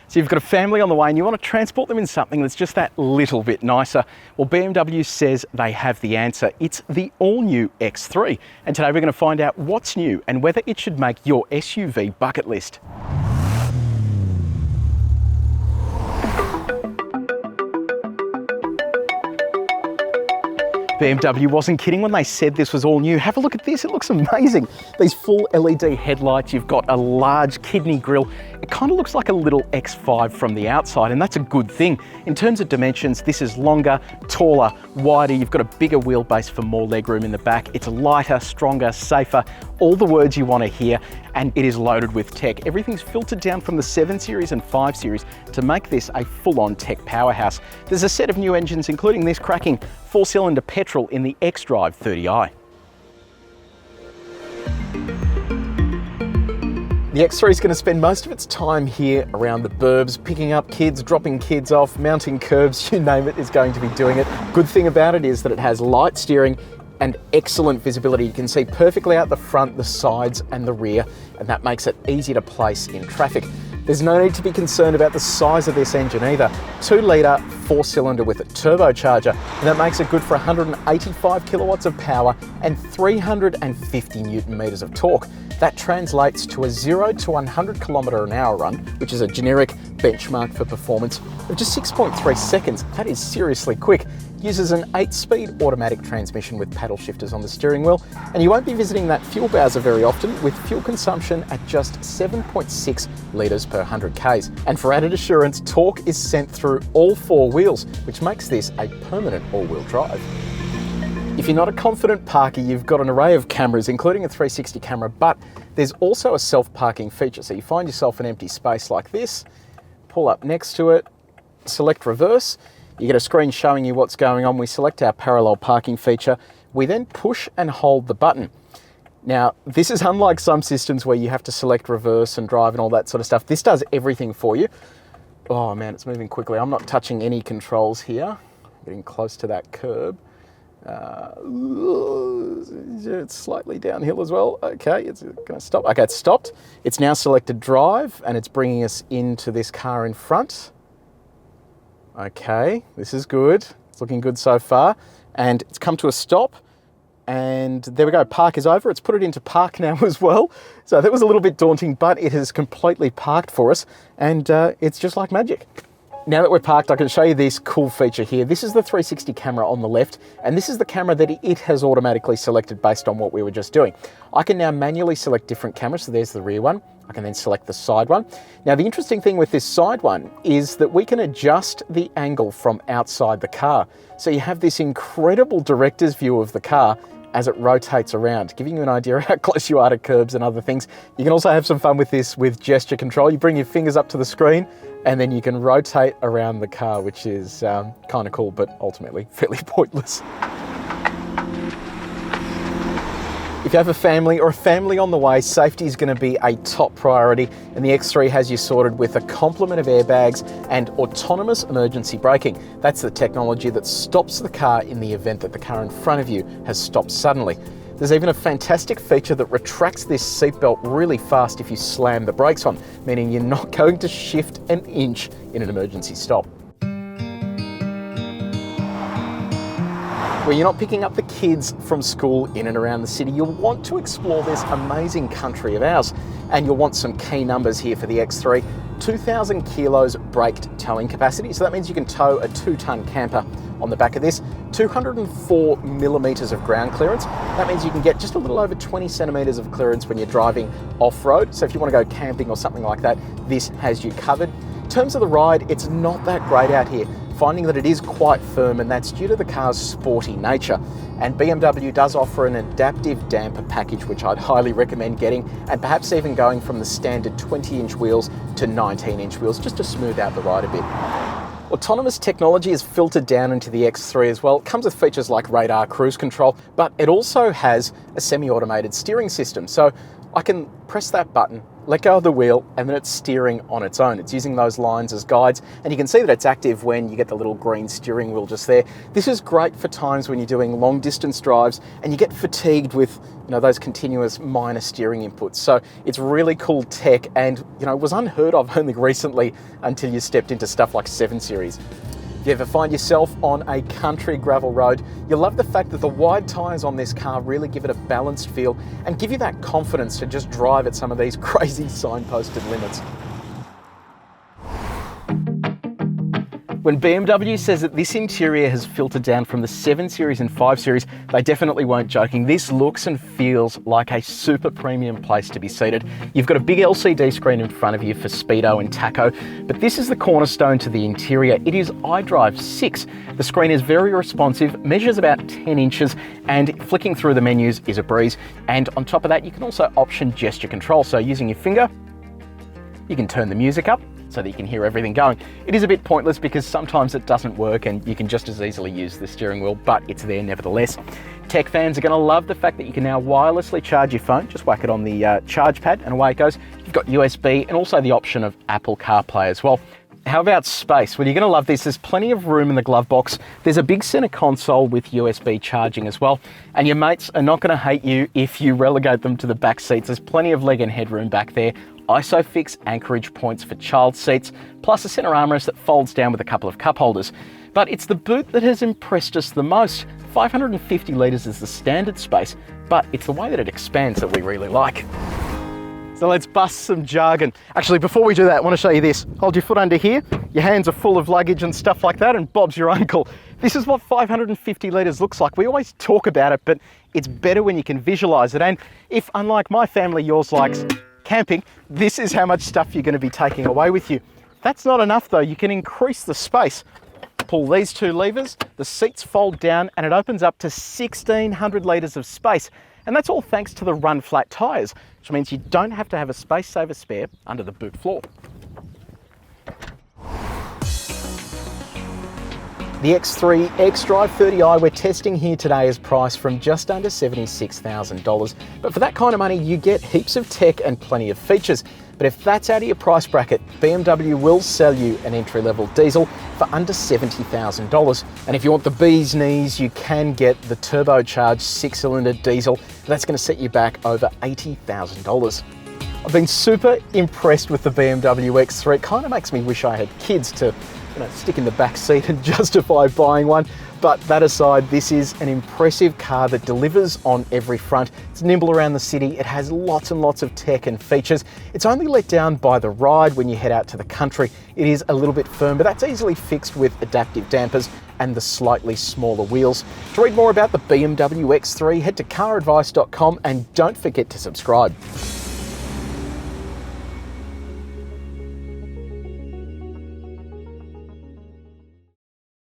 So you've got a family on the way and you want to transport them in something that's just that little bit nicer. Well, BMW says they have the answer. It's the all-new X3. And today we're going to find out what's new and whether it should make your SUV bucket list. BMW wasn't kidding when they said this was all new. Have a look at this, it looks amazing. These full LED headlights, you've got a large kidney grille. It kind of looks like a little X5 from the outside, and that's a good thing. In terms of dimensions, this is longer, taller, wider. You've got a bigger wheelbase for more legroom in the back. It's lighter, stronger, safer, all the words you want to hear, and it is loaded with tech. Everything's filtered down from the 7 Series and 5 Series to make this a full-on tech powerhouse. There's a set of new engines, including this cracking 4-cylinder petrol in the xDrive 30i. The X3 is going to spend most of its time here around the burbs, picking up kids, dropping kids off, mounting curbs, you name it, is going to be doing it. Good thing about it is that it has light steering and excellent visibility. You can see perfectly out the front, the sides and the rear, and that makes it easy to place in traffic. There's no need to be concerned about the size of this engine either. 2-litre 4-cylinder with a turbocharger, and that makes it good for 185 kilowatts of power and 350 newton meters of torque. That translates to a 0 to 100 kilometre an hour run, which is a generic benchmark for performance, of just 6.3 seconds. That is seriously quick. Uses an 8-speed automatic transmission with paddle shifters on the steering wheel, and you won't be visiting that fuel bowser very often, with fuel consumption at just 7.6 litres per 100 k's. And for added assurance, torque is sent through all 4 wheels, which makes this a permanent all-wheel drive. If you're not a confident parker, you've got an array of cameras, including a 360 camera, but there's also a self-parking feature. So you find yourself an empty space like this, pull up next to it, select reverse, you get a screen showing you what's going on. We select our parallel parking feature. We then push and hold the button. Now, this is unlike some systems where you have to select reverse and drive and all that sort of stuff. This does everything for you. Oh man, it's moving quickly. I'm not touching any controls here. Getting close to that curb. It's slightly downhill as well. Okay, it's going to stop. Okay, it's stopped. It's now selected drive, and it's bringing us into this car in front. Okay, this is good. It's looking good so far. And it's come to a stop. And there we go, park is over. It's put it into park now as well. So that was a little bit daunting, but it has completely parked for us. And it's just like magic. Now that we're parked, I can show you this cool feature here. This is the 360 camera on the left, and this is the camera that it has automatically selected based on what we were just doing. I can now manually select different cameras, so there's the rear one. I can then select the side one. Now, the interesting thing with this side one is that we can adjust the angle from outside the car. So you have this incredible director's view of the car as it rotates around, giving you an idea of how close you are to curbs and other things. You can also have some fun with this with gesture control. You bring your fingers up to the screen and then you can rotate around the car, which is kind of cool, but ultimately fairly pointless. If you have a family or a family on the way, safety is going to be a top priority, and the X3 has you sorted with a complement of airbags and autonomous emergency braking. That's the technology that stops the car in the event that the car in front of you has stopped suddenly. There's even a fantastic feature that retracts this seatbelt really fast if you slam the brakes on, meaning you're not going to shift an inch in an emergency stop. Where you're not picking up the kids from school in and around the city, you'll want to explore this amazing country of ours. And you'll want some key numbers here for the X3. 2,000 kilos braked towing capacity, so that means you can tow a 2-ton camper on the back of this. 204 millimeters of ground clearance. That means you can get just a little over 20 centimeters of clearance when you're driving off-road. So if you want to go camping or something like that, this has you covered. In terms of the ride, it's not that great out here, finding that it is quite firm, and that's due to the car's sporty nature. And BMW does offer an adaptive damper package, which I'd highly recommend getting, and perhaps even going from the standard 20-inch wheels to 19-inch wheels, just to smooth out the ride a bit. Autonomous technology is filtered down into the X3 as well. It comes with features like radar cruise control, but it also has a semi-automated steering system. So I can press that button, let go of the wheel, and then it's steering on its own. It's using those lines as guides, and you can see that it's active when you get the little green steering wheel just there. This is great for times when you're doing long distance drives and you get fatigued with, those continuous minor steering inputs. So it's really cool tech, and was unheard of only recently until you stepped into stuff like 7 Series. If you ever find yourself on a country gravel road, you'll love the fact that the wide tyres on this car really give it a balanced feel and give you that confidence to just drive at some of these crazy signposted limits. When BMW says that this interior has filtered down from the 7 Series and 5 Series, they definitely weren't joking. This looks and feels like a super premium place to be seated. You've got a big LCD screen in front of you for speedo and tacho, but this is the cornerstone to the interior. It is iDrive 6. The screen is very responsive, measures about 10 inches, and flicking through the menus is a breeze. And on top of that, you can also option gesture control. So using your finger, you can turn the music up so that you can hear everything going. It is a bit pointless because sometimes it doesn't work and you can just as easily use the steering wheel, but it's there nevertheless. Tech fans are going to love the fact that you can now wirelessly charge your phone. Just whack it on the charge pad and away it goes. You've got USB and also the option of Apple CarPlay as well. How about space? Well, you're going to love this. There's plenty of room in the glove box. There's a big center console with USB charging as well. And your mates are not going to hate you if you relegate them to the back seats. There's plenty of leg and headroom back there. ISOFIX anchorage points for child seats, plus a center armrest that folds down with a couple of cup holders. But it's the boot that has impressed us the most. 550 litres is the standard space, but it's the way that it expands that we really like. So let's bust some jargon. Actually, before we do that, I want to show you this. Hold your foot under here. Your hands are full of luggage and stuff like that, and Bob's your uncle. This is what 550 litres looks like. We always talk about it, but it's better when you can visualise it. And if, unlike my family, yours likes camping, this is how much stuff you're going to be taking away with you. That's not enough though. You can increase the space. Pull these two levers, the seats fold down, and it opens up to 1,600 litres of space. And that's all thanks to the run flat tyres, which means you don't have to have a space saver spare under the boot floor. The X3 xDrive 30i we're testing here today is priced from just under $76,000. But for that kind of money, you get heaps of tech and plenty of features. But if that's out of your price bracket, BMW will sell you an entry-level diesel for under $70,000. And if you want the bee's knees, you can get the turbocharged 6-cylinder diesel. That's going to set you back over $80,000. I've been super impressed with the BMW X3. It kind of makes me wish I had kids to stick in the back seat and justify buying one. But that aside, this is an impressive car that delivers on every front. It's nimble around the city. It has lots and lots of tech and features. It's only let down by the ride when you head out to the country. It is a little bit firm, but that's easily fixed with adaptive dampers and the slightly smaller wheels. To read more about the BMW X3, head to caradvice.com and don't forget to subscribe.